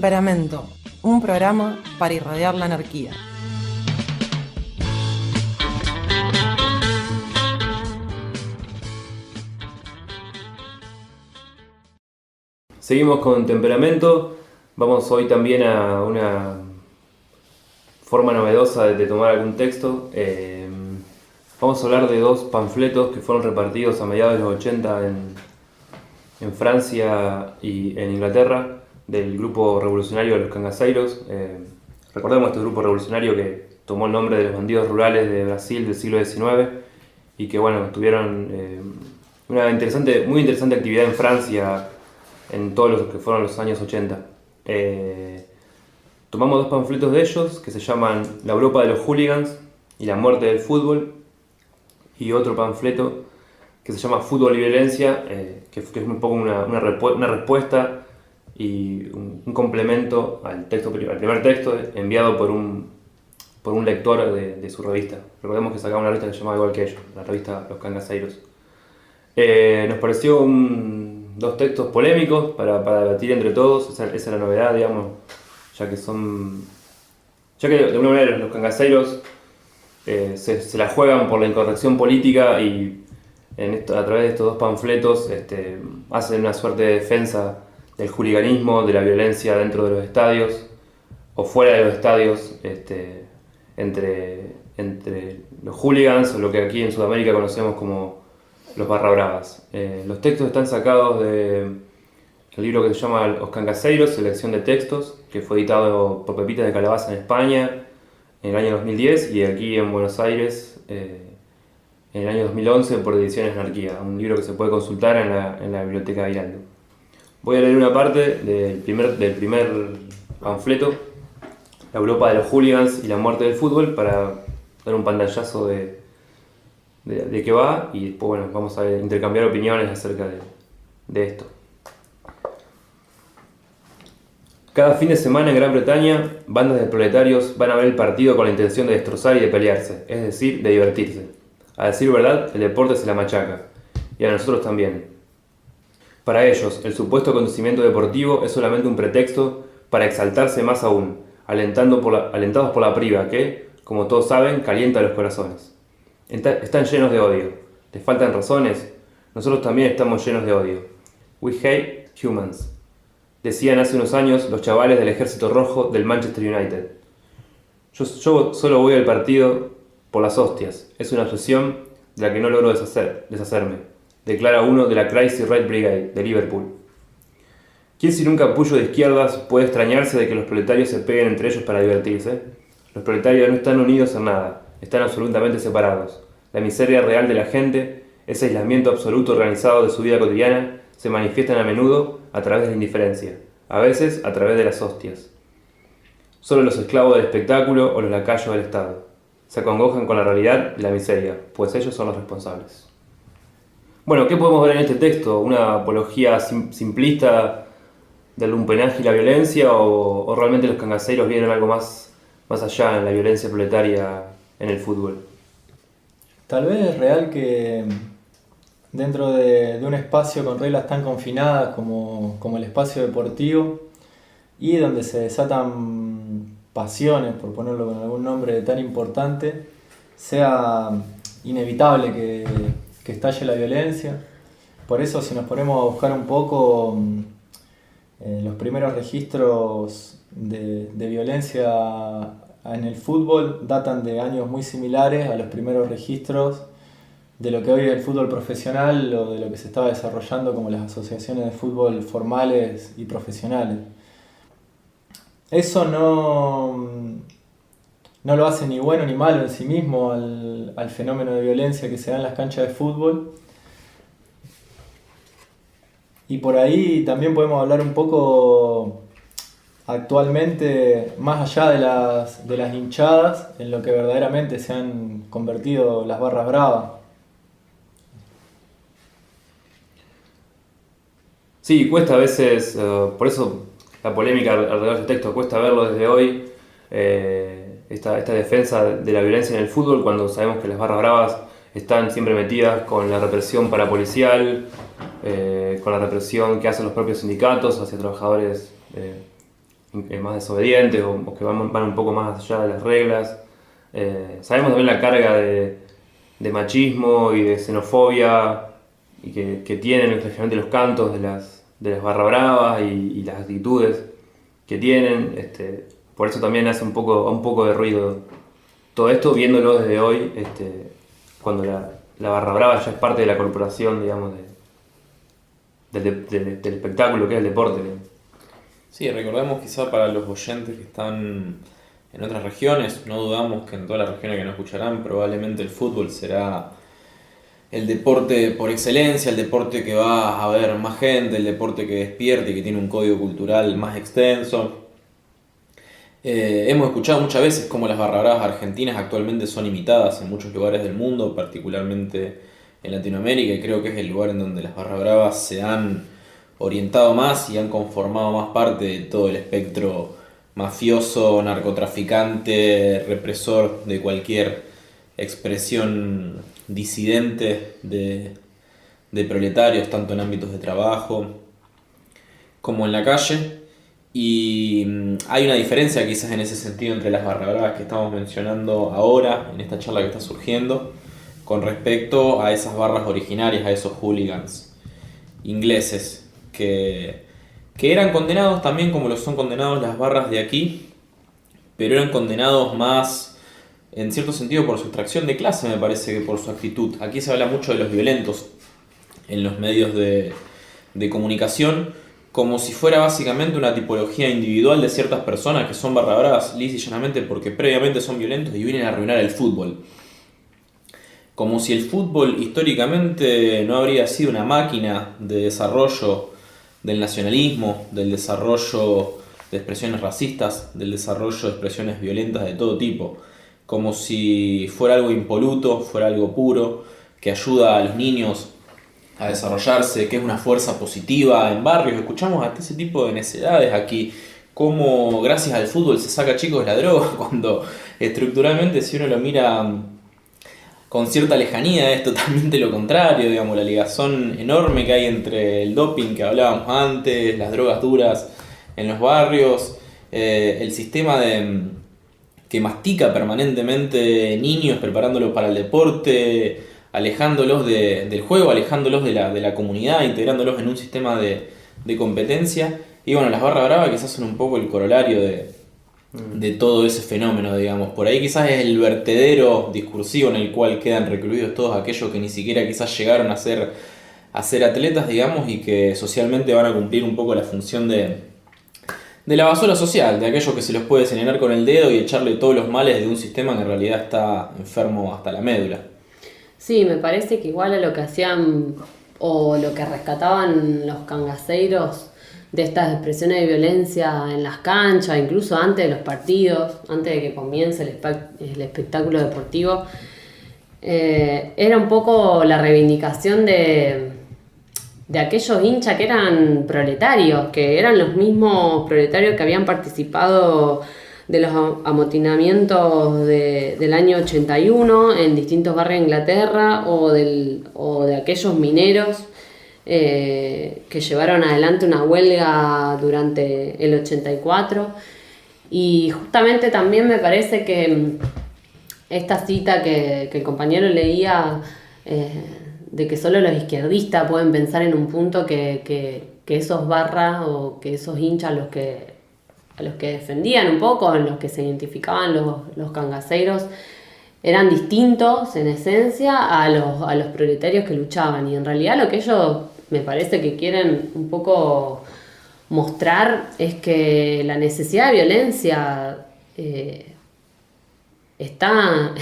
Temperamento, un programa para irradiar la anarquía. Seguimos con Temperamento. Vamos hoy también a una forma novedosa de tomar algún texto. Vamos a hablar de dos panfletos que fueron repartidos a mediados de los 80 en Francia y en Inglaterra, del grupo revolucionario de los cangaceiros. Recordemos este grupo revolucionario que tomó el nombre de los bandidos rurales de Brasil del siglo XIX y que tuvieron una muy interesante actividad en Francia en todos los que fueron los años 80. Tomamos dos panfletos de ellos que se llaman La Europa de los Hooligans y La Muerte del Fútbol, y otro panfleto que se llama Fútbol y Violencia, que es un poco una respuesta y un complemento al primer texto enviado por un lector de su revista. Recordemos que sacaba una revista que se llamaba igual que ellos, la revista Los Cangaceiros. Nos pareció dos textos polémicos para debatir entre todos. Esa es la novedad, digamos, ya que de alguna manera los cangaceiros se la juegan por la incorrección política y a través de estos dos panfletos hacen una suerte de defensa del hooliganismo, de la violencia dentro de los estadios o fuera de los estadios, entre los hooligans, o lo que aquí en Sudamérica conocemos como los barra bravas. Los textos están sacados del libro que se llama Los Cangaceiros, selección de textos, que fue editado por Pepita de Calabaza en España en el año 2010 y aquí en Buenos Aires en el año 2011 por Ediciones Anarquía, un libro que se puede consultar en la biblioteca Airaldo. Voy a leer una parte del primer panfleto, La Europa de los Hooligans y la Muerte del Fútbol, para dar un pantallazo de qué va, y después vamos a intercambiar opiniones acerca de esto. Cada fin de semana en Gran Bretaña, bandas de proletarios van a ver el partido con la intención de destrozar y de pelearse, es decir, de divertirse. A decir verdad, el deporte se la machaca, y a nosotros también. Para ellos, el supuesto acontecimiento deportivo es solamente un pretexto para exaltarse más aún, alentados por la priva que, como todos saben, calienta los corazones. Están llenos de odio. ¿Les faltan razones? Nosotros también estamos llenos de odio. We hate humans, decían hace unos años los chavales del Ejército Rojo del Manchester United. Yo solo voy al partido por las hostias. Es una obsesión de la que no logro deshacerme, declara uno de la Crazy Red Brigade de Liverpool. ¿Quién sin un capullo de izquierdas puede extrañarse de que los proletarios se peguen entre ellos para divertirse? Los proletarios no están unidos en nada, están absolutamente separados. La miseria real de la gente, ese aislamiento absoluto organizado de su vida cotidiana, se manifiestan a menudo a través de la indiferencia, a veces a través de las hostias. Solo los esclavos del espectáculo o los lacayos del Estado se acongojan con la realidad de la miseria, pues ellos son los responsables. ¿Qué podemos ver en este texto? ¿Una apología simplista del lumpenaje y la violencia, o realmente los cangaceiros vieron algo más allá en la violencia proletaria en el fútbol? Tal vez es real que dentro de un espacio con reglas tan confinadas como el espacio deportivo, y donde se desatan pasiones, por ponerlo con algún nombre tan importante, sea inevitable que estalle la violencia. Por eso, si nos ponemos a buscar un poco, los primeros registros de violencia en el fútbol datan de años muy similares a los primeros registros de lo que hoy es el fútbol profesional, o de lo que se estaba desarrollando como las asociaciones de fútbol formales y profesionales. Eso no lo hace ni bueno ni malo en sí mismo al fenómeno de violencia que se da en las canchas de fútbol. Y por ahí también podemos hablar un poco actualmente, más allá de las hinchadas, en lo que verdaderamente se han convertido las barras bravas. Sí, cuesta a veces, por eso la polémica alrededor de este texto, cuesta verlo desde hoy, esta defensa de la violencia en el fútbol, cuando sabemos que las barras bravas están siempre metidas con la represión parapolicial, con la represión que hacen los propios sindicatos hacia trabajadores más desobedientes o que van un poco más allá de las reglas. Sabemos también la carga de machismo y de xenofobia y que tienen especialmente los cantos de las barra bravas y las actitudes que tienen. Por eso también hace un poco de ruido todo esto, viéndolo desde hoy, cuando la barra brava ya es parte de la corporación, digamos, del espectáculo que es el deporte. Sí, recordemos quizá para los oyentes que están en otras regiones, no dudamos que en todas las regiones que nos escucharán probablemente el fútbol será el deporte por excelencia, el deporte que va a ver más gente, el deporte que despierte y que tiene un código cultural más extenso. Hemos escuchado muchas veces cómo las barra bravas argentinas actualmente son imitadas en muchos lugares del mundo, particularmente en Latinoamérica, y creo que es el lugar en donde las barra bravas se han orientado más y han conformado más parte de todo el espectro mafioso, narcotraficante, represor de cualquier expresión disidente de proletarios, tanto en ámbitos de trabajo como en la calle. Y hay una diferencia quizás en ese sentido entre las barra bravas que estamos mencionando ahora, en esta charla que está surgiendo, con respecto a esas barras originarias, a esos hooligans ingleses, que eran condenados también como lo son condenados las barras de aquí, pero eran condenados más, en cierto sentido, por su extracción de clase, me parece, que por su actitud. Aquí se habla mucho de los violentos en los medios de comunicación, como si fuera básicamente una tipología individual de ciertas personas que son barra bravas lisa y llanamente porque previamente son violentos y vienen a arruinar el fútbol. Como si el fútbol históricamente no habría sido una máquina de desarrollo del nacionalismo, del desarrollo de expresiones racistas, del desarrollo de expresiones violentas de todo tipo. Como si fuera algo impoluto, fuera algo puro, que ayuda a los niños a desarrollarse, que es una fuerza positiva en barrios. Escuchamos hasta ese tipo de necedades aquí, como gracias al fútbol se saca chicos de la droga, cuando estructuralmente, si uno lo mira con cierta lejanía, es totalmente lo contrario, digamos, la ligazón enorme que hay entre el doping que hablábamos antes, las drogas duras en los barrios, el sistema que mastica permanentemente niños preparándolos para el deporte, alejándolos del juego, alejándolos de la comunidad, integrándolos en un sistema de competencia. Y bueno, las barra bravas quizás son un poco el corolario de todo ese fenómeno, digamos. Por ahí quizás es el vertedero discursivo en el cual quedan recluidos todos aquellos que ni siquiera quizás llegaron a ser atletas, digamos, y que socialmente van a cumplir un poco la función de la basura social, de aquellos que se los puede señalar con el dedo y echarle todos los males de un sistema que en realidad está enfermo hasta la médula. Sí, me parece que igual a lo que hacían o lo que rescataban los cangaceiros de estas expresiones de violencia en las canchas, incluso antes de los partidos, antes de que comience el espectáculo deportivo, era un poco la reivindicación de aquellos hinchas que eran proletarios, que eran los mismos proletarios que habían participado de los amotinamientos del año 81 en distintos barrios de Inglaterra o de aquellos mineros que llevaron adelante una huelga durante el 84. Y justamente también me parece que esta cita que el compañero leía, de que solo los izquierdistas pueden pensar en un punto que esos barras o que esos hinchas a los que defendían un poco, en los que se identificaban los cangaceiros, eran distintos en esencia a los proletarios que luchaban. Y en realidad lo que ellos me parece que quieren un poco mostrar es que la necesidad de violencia está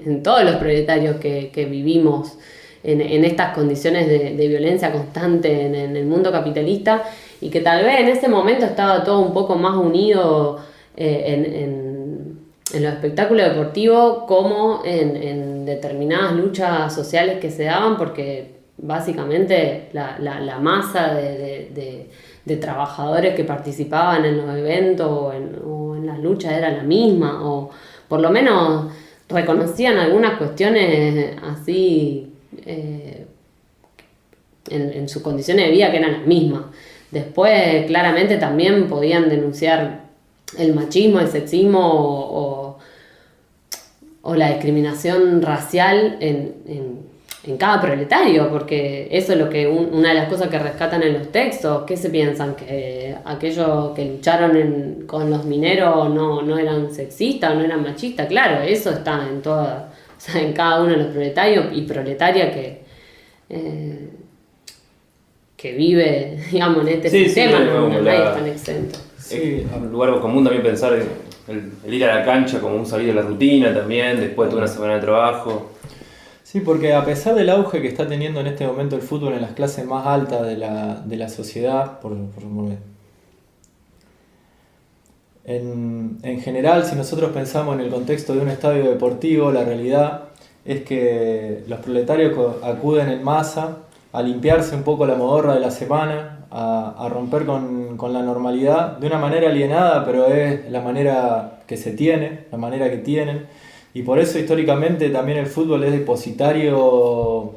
en todos los proletarios que vivimos en estas condiciones de violencia constante en el mundo capitalista, y que tal vez en ese momento estaba todo un poco más unido en los espectáculos deportivos como en determinadas luchas sociales que se daban, porque básicamente la masa de trabajadores que participaban en los eventos o en las luchas era la misma, o por lo menos reconocían algunas cuestiones así en sus condiciones de vida que eran las mismas. Después claramente también podían denunciar el machismo, el sexismo o la discriminación racial en cada proletario, porque eso es lo que una de las cosas que rescatan en los textos. ¿Qué se piensan? ¿Que aquellos que lucharon con los mineros no eran sexistas o no eran machistas? Claro, eso está en toda, o sea, en cada uno de los proletarios y proletarias que vive, digamos, en este sistema, nadie es tan exento. Sí. Es un lugar común también pensar el ir a la cancha como un salir de la rutina también, después de una semana de trabajo. Sí, porque a pesar del auge que está teniendo en este momento el fútbol en las clases más altas de la sociedad, en general, si nosotros pensamos en el contexto de un estadio deportivo, la realidad es que los proletarios acuden en masa a limpiarse un poco la modorra de la semana, a romper con la normalidad de una manera alienada, pero es la manera que se tiene, la manera que tienen. Y por eso históricamente también el fútbol es depositario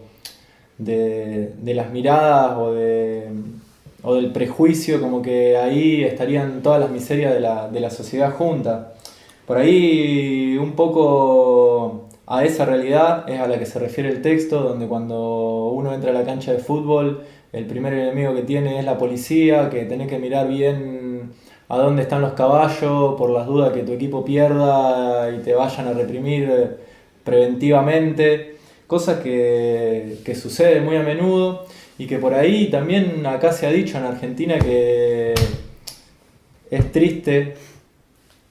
de las miradas o del prejuicio, como que ahí estarían todas las miserias de la sociedad juntas. Por ahí un poco a esa realidad es a la que se refiere el texto, donde cuando uno entra a la cancha de fútbol, el primer enemigo que tiene es la policía, que tenés que mirar bien a dónde están los caballos por las dudas que tu equipo pierda y te vayan a reprimir preventivamente, cosas que suceden muy a menudo y que por ahí también acá se ha dicho en Argentina que es triste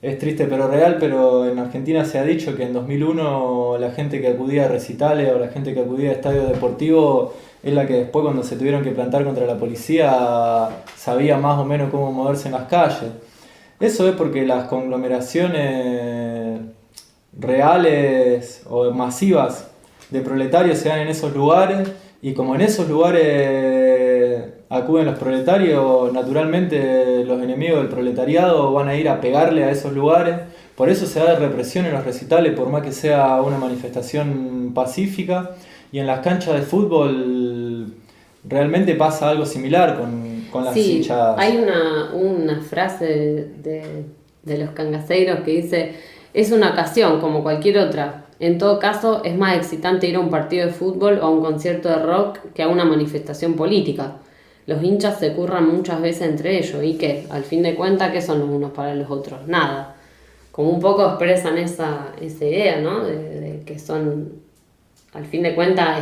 pero real, pero en Argentina se ha dicho que en 2001 la gente que acudía a recitales o la gente que acudía a estadios deportivos es la que después, cuando se tuvieron que plantar contra la policía, sabía más o menos cómo moverse en las calles. Eso es porque las conglomeraciones reales o masivas de proletarios se dan en esos lugares, y como en esos lugares acuden los proletarios, naturalmente los enemigos del proletariado van a ir a pegarle a esos lugares. Por eso se da represión en los recitales, por más que sea una manifestación pacífica. Y en las canchas de fútbol realmente pasa algo similar con las hinchadas. Hay una frase de los cangaceiros que dice: es una ocasión como cualquier otra. En todo caso, es más excitante ir a un partido de fútbol o a un concierto de rock que a una manifestación política. Los hinchas se curran muchas veces entre ellos. ¿Y qué? Al fin de cuentas, ¿qué son los unos para los otros? Nada. Como un poco expresan esa idea, ¿no? De que son, al fin de cuentas,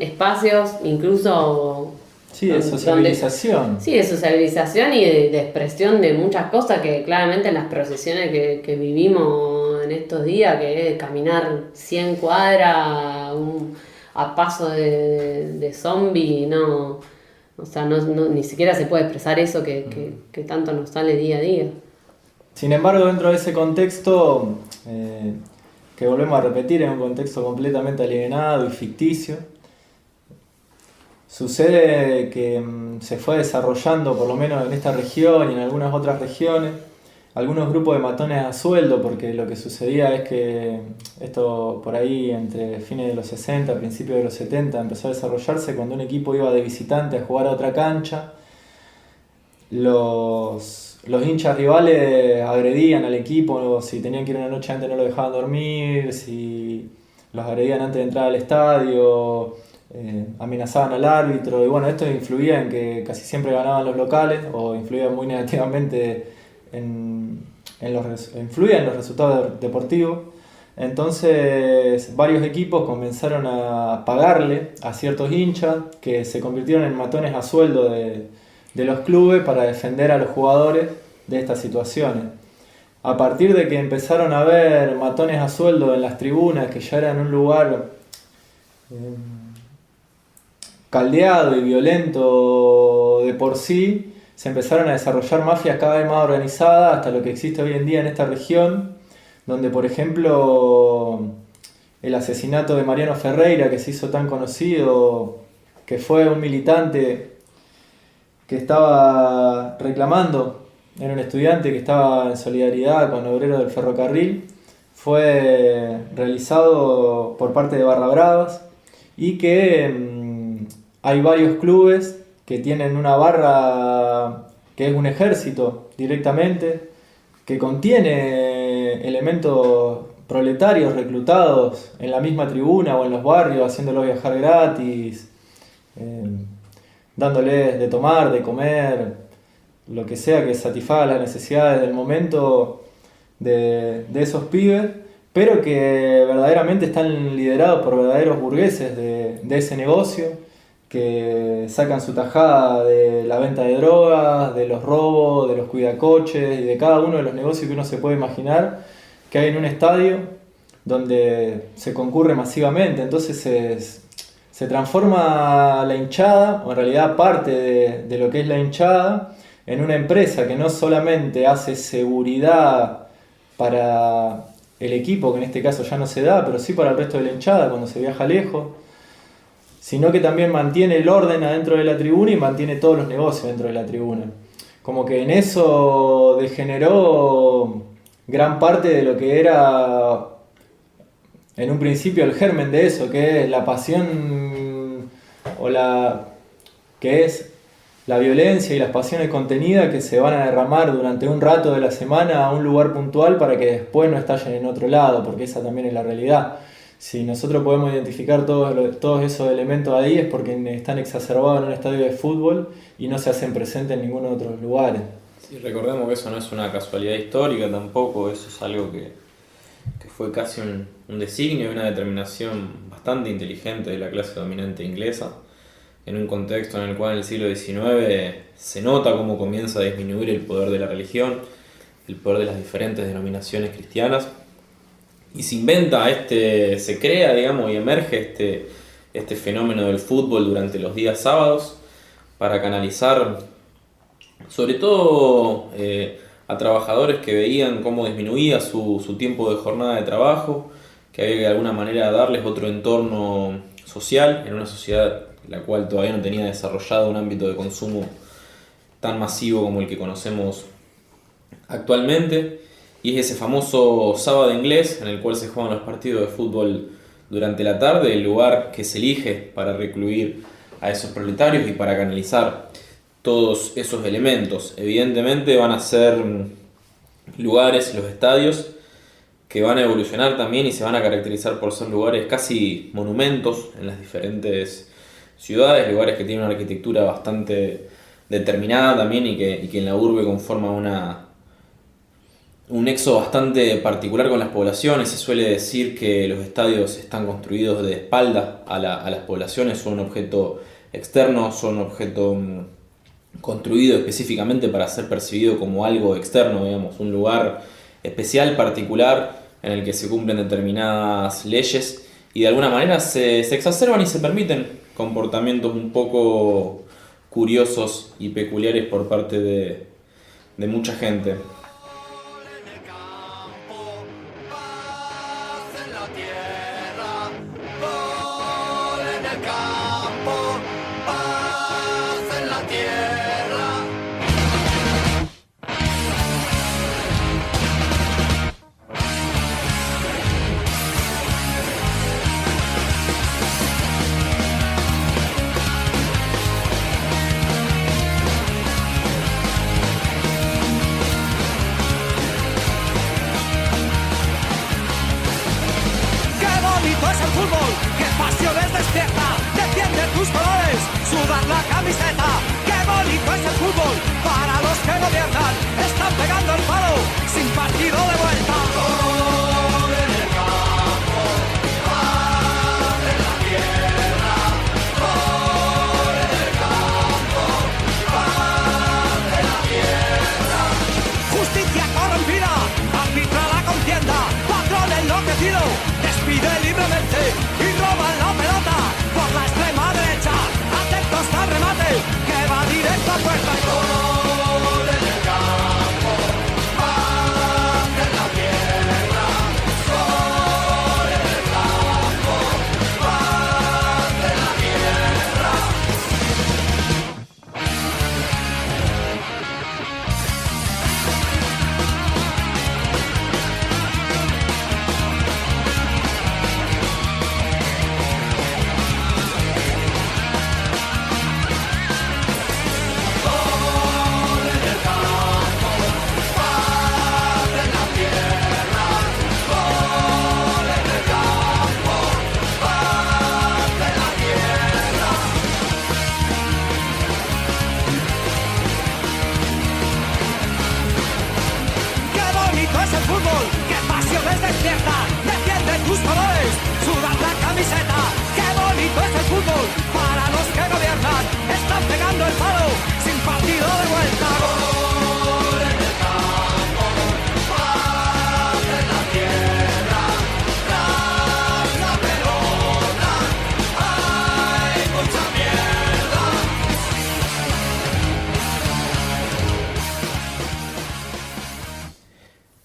espacios incluso... Sí, de sociabilización. De sociabilización y de expresión de muchas cosas que claramente en las procesiones que vivimos en estos días, que es caminar 100 cuadras a paso de zombie, no, o sea, ni siquiera se puede expresar eso que tanto nos sale día a día. Sin embargo, dentro de ese contexto, que volvemos a repetir, es un contexto completamente alienado y ficticio, sucede que se fue desarrollando, por lo menos en esta región y en algunas otras regiones, algunos grupos de matones a sueldo, porque lo que sucedía es que esto por ahí entre fines de los 60, principios de los 70, empezó a desarrollarse cuando un equipo iba de visitante a jugar a otra cancha. Los hinchas rivales agredían al equipo, si tenían que ir una noche antes no lo dejaban dormir, si los agredían antes de entrar al estadio, amenazaban al árbitro, y bueno, esto influía en que casi siempre ganaban los locales, o influía muy negativamente influía en los resultados deportivos. Entonces varios equipos comenzaron a pagarle a ciertos hinchas que se convirtieron en matones a sueldo de los clubes para defender a los jugadores de estas situaciones. A partir de que empezaron a haber matones a sueldo en las tribunas, que ya eran un lugar caldeado y violento de por sí, se empezaron a desarrollar mafias cada vez más organizadas, hasta lo que existe hoy en día en esta región, donde por ejemplo el asesinato de Mariano Ferreira, que se hizo tan conocido, que fue un militante que estaba reclamando, era un estudiante que estaba en solidaridad con obreros del ferrocarril, fue realizado por parte de Barra Bravas, y que hay varios clubes que tienen una barra que es un ejército directamente, que contiene elementos proletarios reclutados en la misma tribuna o en los barrios, haciéndolos viajar gratis, dándoles de tomar, de comer, lo que sea que satisfaga las necesidades del momento de esos pibes, pero que verdaderamente están liderados por verdaderos burgueses de ese negocio, que sacan su tajada de la venta de drogas, de los robos, de los cuidacoches y de cada uno de los negocios que uno se puede imaginar que hay en un estadio donde se concurre masivamente. Entonces se transforma la hinchada, o en realidad parte de lo que es la hinchada, en una empresa que no solamente hace seguridad para el equipo, que en este caso ya no se da, pero sí para el resto de la hinchada cuando se viaja lejos, sino que también mantiene el orden adentro de la tribuna y mantiene todos los negocios dentro de la tribuna. Como que en eso degeneró gran parte de lo que era en un principio el germen de eso, que es la pasión que es la violencia y las pasiones contenidas que se van a derramar durante un rato de la semana a un lugar puntual para que después no estallen en otro lado, porque esa también es la realidad. Si nosotros podemos identificar todos esos elementos ahí es porque están exacerbados en un estadio de fútbol y no se hacen presentes en ninguno de otros lugares. Sí, recordemos que eso no es una casualidad histórica tampoco, eso es algo que fue casi un designio y una determinación bastante inteligente de la clase dominante inglesa, en un contexto en el cual en el siglo XIX se nota cómo comienza a disminuir el poder de la religión, el poder de las diferentes denominaciones cristianas, y se crea, digamos, y emerge este fenómeno del fútbol durante los días sábados para canalizar, sobre todo a trabajadores que veían cómo disminuía su tiempo de jornada de trabajo, que había que de alguna manera darles otro entorno social en una sociedad la cual todavía no tenía desarrollado un ámbito de consumo tan masivo como el que conocemos actualmente. Y es ese famoso sábado inglés en el cual se juegan los partidos de fútbol durante la tarde, el lugar que se elige para recluir a esos proletarios y para canalizar todos esos elementos. Evidentemente van a ser lugares, los estadios, que van a evolucionar también y se van a caracterizar por ser lugares casi monumentos en las diferentes ciudades, lugares que tienen una arquitectura bastante determinada también y que en la urbe conforma un nexo bastante particular con las poblaciones. Se suele decir que los estadios están construidos de espalda a las poblaciones, son un objeto externo, son un objeto construido específicamente para ser percibido como algo externo, digamos, un lugar especial, particular, en el que se cumplen determinadas leyes y de alguna manera se exacerban y se permiten comportamientos un poco curiosos y peculiares por parte de mucha gente.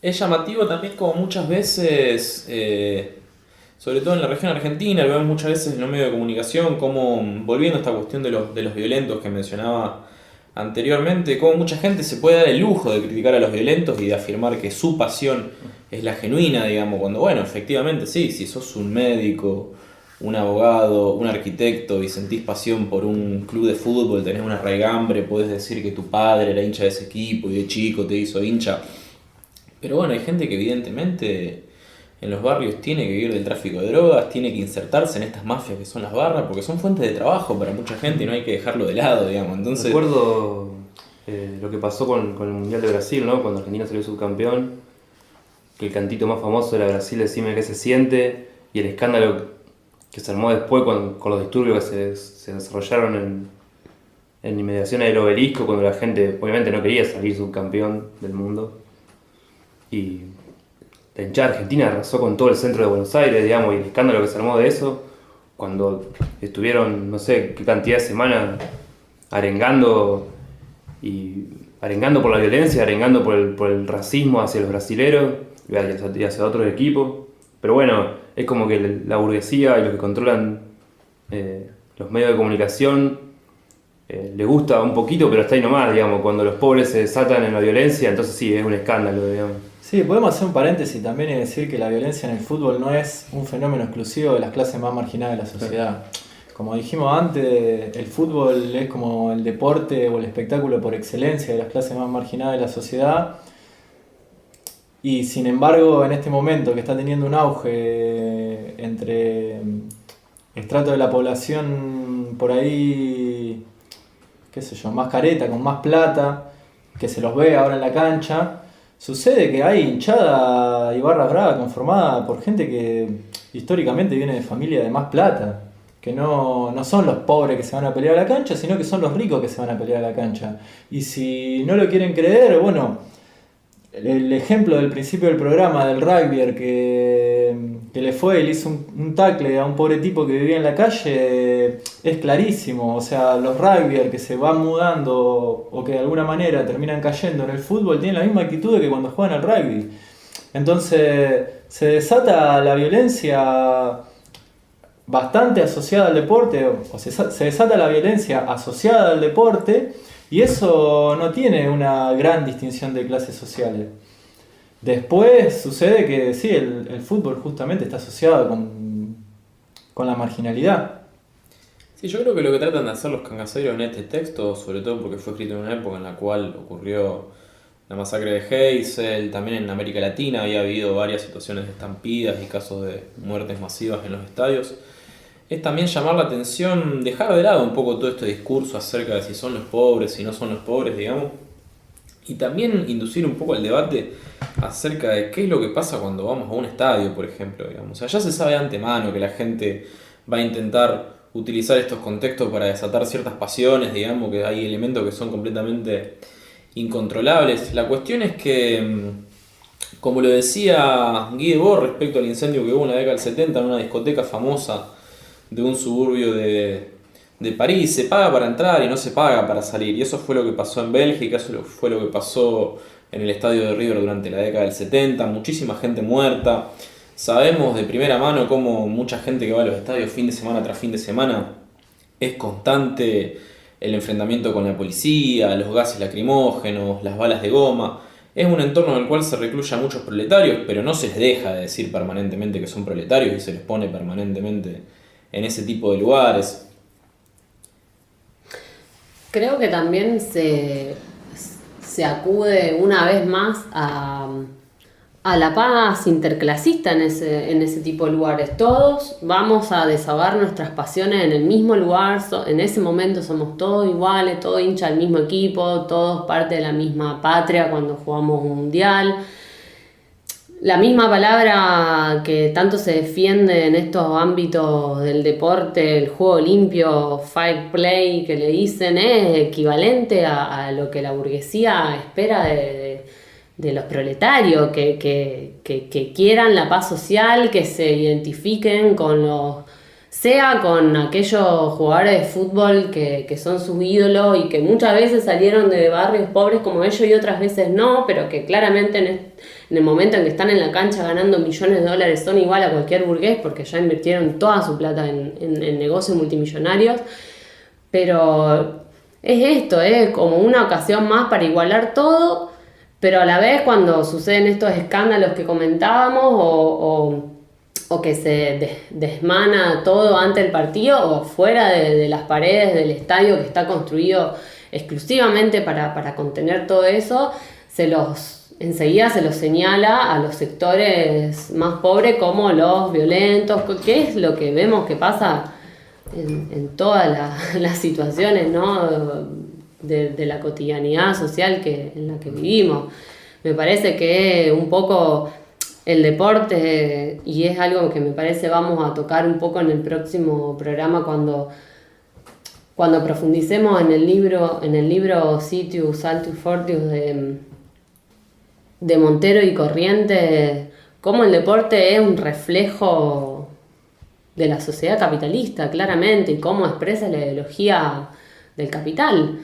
Es llamativo también como muchas veces, sobre todo en la región argentina, lo vemos muchas veces en los medios de comunicación, como volviendo a esta cuestión de los violentos que mencionaba anteriormente, como mucha gente se puede dar el lujo de criticar a los violentos y de afirmar que su pasión es la genuina, digamos, cuando, bueno, efectivamente sí, si sos un médico, un abogado, un arquitecto y sentís pasión por un club de fútbol, tenés una raigambre, podés decir que tu padre era hincha de ese equipo y de chico te hizo hincha. Pero bueno, hay gente que evidentemente en los barrios tiene que vivir del tráfico de drogas, tiene que insertarse en estas mafias que son las barras, porque son fuentes de trabajo para mucha gente y no hay que dejarlo de lado, digamos. Entonces, recuerdo lo que pasó con el Mundial de Brasil, ¿no? Cuando Argentina salió subcampeón, que el cantito más famoso era Brasil, decime qué se siente, y el escándalo que se armó después con los disturbios que se desarrollaron en inmediaciones del obelisco, cuando la gente obviamente no quería salir subcampeón del mundo. Y la hinchada argentina arrasó con todo el centro de Buenos Aires, digamos, y el escándalo que se armó de eso, cuando estuvieron, no sé qué cantidad de semanas arengando por la violencia, arengando por el racismo hacia los brasileros y hacia otros equipos. Pero bueno, es como que la burguesía y los que controlan los medios de comunicación les gusta un poquito, pero está ahí nomás, digamos, cuando los pobres se desatan en la violencia, entonces sí, es un escándalo, digamos. Sí, podemos hacer un paréntesis también y decir que la violencia en el fútbol no es un fenómeno exclusivo de las clases más marginadas de la sociedad. Como dijimos antes, el fútbol es como el deporte o el espectáculo por excelencia de las clases más marginadas de la sociedad. Y sin embargo, en este momento que está teniendo un auge entre estrato de la población por ahí, qué sé yo, más careta, con más plata, que se los ve ahora en la cancha, sucede que hay hinchada y barra brava conformada por gente que históricamente viene de familia de más plata, que no son los pobres que se van a pelear a la cancha, sino que son los ricos que se van a pelear a la cancha. Y si no lo quieren creer, bueno, el ejemplo del principio del programa del rugbyer que le fue y le hizo un tackle a un pobre tipo que vivía en la calle es clarísimo. O sea, los rugbyers que se van mudando o que de alguna manera terminan cayendo en el fútbol tienen la misma actitud que cuando juegan al rugby. Entonces se desata la violencia bastante asociada al deporte, o se desata la violencia asociada al deporte, y eso no tiene una gran distinción de clases sociales. Después sucede que sí, el fútbol justamente está asociado con la marginalidad. sí, yo creo que lo que tratan de hacer los cangaceiros en este texto, sobre todo porque fue escrito en una época en la cual ocurrió la masacre de Heysel, también en América Latina había habido varias situaciones de estampidas y casos de muertes masivas en los estadios, es también llamar la atención, dejar de lado un poco todo este discurso acerca de si son los pobres, si no son los pobres, digamos, y también inducir un poco el debate acerca de qué es lo que pasa cuando vamos a un estadio, por ejemplo, digamos. O sea, ya se sabe de antemano que la gente va a intentar utilizar estos contextos para desatar ciertas pasiones, digamos, que hay elementos que son completamente incontrolables. La cuestión es que, como lo decía Guy Debord respecto al incendio que hubo en la década del 70 en una discoteca famosa de un suburbio de París, se paga para entrar y no se paga para salir. Y eso fue lo que pasó en Bélgica, eso fue lo que pasó en el estadio de River durante la década del 70, muchísima gente muerta. Sabemos de primera mano cómo mucha gente que va a los estadios fin de semana tras fin de semana es constante el enfrentamiento con la policía, los gases lacrimógenos, las balas de goma. Es un entorno en el cual se recluye a muchos proletarios, pero no se les deja de decir permanentemente que son proletarios y se les pone permanentemente en ese tipo de lugares. Creo que también se acude una vez más a la paz interclasista en ese tipo de lugares. Todos vamos a desahogar nuestras pasiones en el mismo lugar, en ese momento somos todos iguales, todos hinchas del mismo equipo, todos parte de la misma patria cuando jugamos un mundial. La misma palabra que tanto se defiende en estos ámbitos del deporte, el juego limpio, fair play, que le dicen, es equivalente a lo que la burguesía espera de los proletarios, que quieran la paz social, que se identifiquen sea con aquellos jugadores de fútbol que son sus ídolos y que muchas veces salieron de barrios pobres como ellos y otras veces no, pero que claramente en el momento en que están en la cancha ganando millones de dólares son igual a cualquier burgués porque ya invirtieron toda su plata en negocios multimillonarios, pero es esto, como una ocasión más para igualar todo, pero a la vez cuando suceden estos escándalos que comentábamos o que se desmana todo ante el partido o fuera de las paredes del estadio que está construido exclusivamente para contener todo eso, enseguida se los señala a los sectores más pobres como los violentos, que es lo que vemos que pasa en todas las situaciones, ¿no? de la cotidianidad social en la que vivimos. Me parece que un poco el deporte, y es algo que me parece vamos a tocar un poco en el próximo programa cuando profundicemos en el libro Sitius, Altus Fortius de Montero y Corrientes, cómo el deporte es un reflejo de la sociedad capitalista, claramente, y cómo expresa la ideología del capital.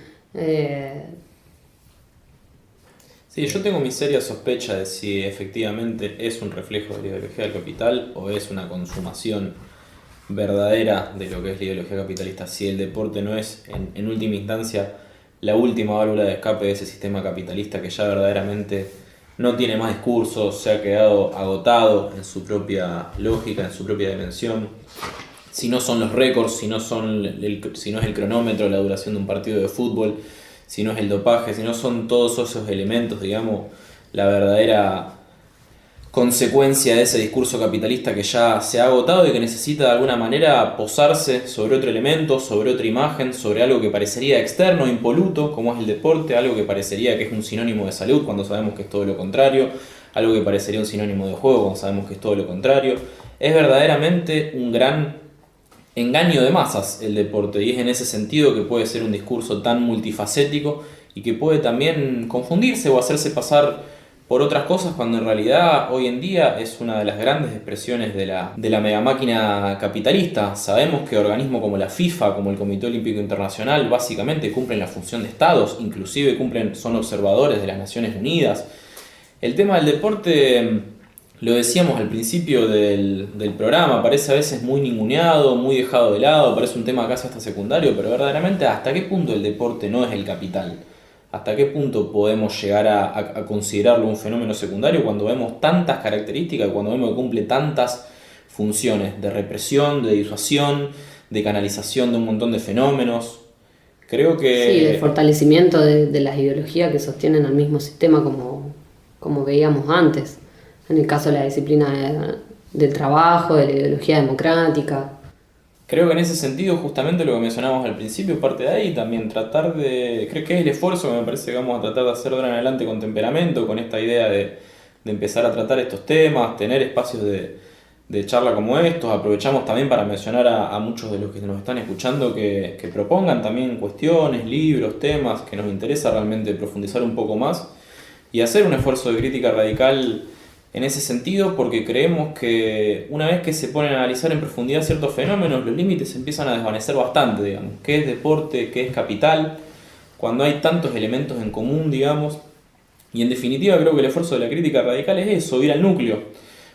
Sí, yo tengo mi seria sospecha de si efectivamente es un reflejo de la ideología del capital o es una consumación verdadera de lo que es la ideología capitalista. Si el deporte no es, en última instancia, la última válvula de escape de ese sistema capitalista que ya verdaderamente no tiene más discursos, se ha quedado agotado en su propia lógica, en su propia dimensión. Si no son los récords, si no es el cronómetro, la duración de un partido de fútbol, si no es el dopaje, si no son todos esos elementos, digamos, la verdadera consecuencia de ese discurso capitalista que ya se ha agotado y que necesita de alguna manera posarse sobre otro elemento, sobre otra imagen, sobre algo que parecería externo, impoluto, como es el deporte, algo que parecería que es un sinónimo de salud cuando sabemos que es todo lo contrario, algo que parecería un sinónimo de juego cuando sabemos que es todo lo contrario. Es verdaderamente un gran engaño de masas el deporte, y es en ese sentido que puede ser un discurso tan multifacético y que puede también confundirse o hacerse pasar por otras cosas cuando en realidad hoy en día es una de las grandes expresiones de la megamáquina capitalista. Sabemos que organismos como la FIFA, como el Comité Olímpico Internacional, básicamente cumplen la función de estados, inclusive son observadores de las Naciones Unidas. El tema del deporte, lo decíamos al principio del programa, parece a veces muy ninguneado, muy dejado de lado, parece un tema casi hasta secundario, pero verdaderamente ¿hasta qué punto el deporte no es el capital? ¿Hasta qué punto podemos llegar a considerarlo un fenómeno secundario cuando vemos tantas características, cuando vemos que cumple tantas funciones de represión, de disuasión, de canalización de un montón de fenómenos? Creo que... Sí, de fortalecimiento de las ideologías que sostienen al mismo sistema como veíamos antes. En el caso de la disciplina del trabajo, de la ideología democrática. Creo que en ese sentido, justamente lo que mencionamos al principio, parte de ahí también, creo que es el esfuerzo que me parece que vamos a tratar de hacer de ahora en adelante con Temperamento, con esta idea de empezar a tratar estos temas, tener espacios de charla como estos. Aprovechamos también para mencionar a muchos de los que nos están escuchando que propongan también cuestiones, libros, temas que nos interesa realmente profundizar un poco más y hacer un esfuerzo de crítica radical en ese sentido, porque creemos que una vez que se ponen a analizar en profundidad ciertos fenómenos, los límites se empiezan a desvanecer bastante, digamos. ¿Qué es deporte? ¿Qué es capital? Cuando hay tantos elementos en común, digamos. Y en definitiva creo que el esfuerzo de la crítica radical es eso, ir al núcleo,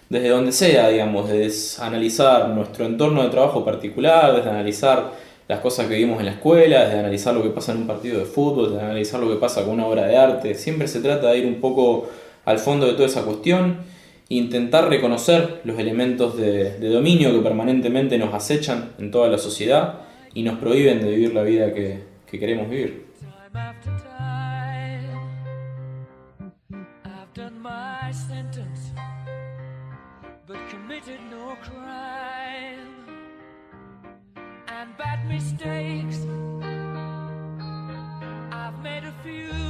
desde donde sea, digamos, desde analizar nuestro entorno de trabajo particular, desde analizar las cosas que vivimos en la escuela, desde analizar lo que pasa en un partido de fútbol, desde analizar lo que pasa con una obra de arte. Siempre se trata de ir un poco al fondo de toda esa cuestión, intentar reconocer los elementos de dominio que permanentemente nos acechan en toda la sociedad y nos prohíben de vivir la vida que queremos vivir. I've made a few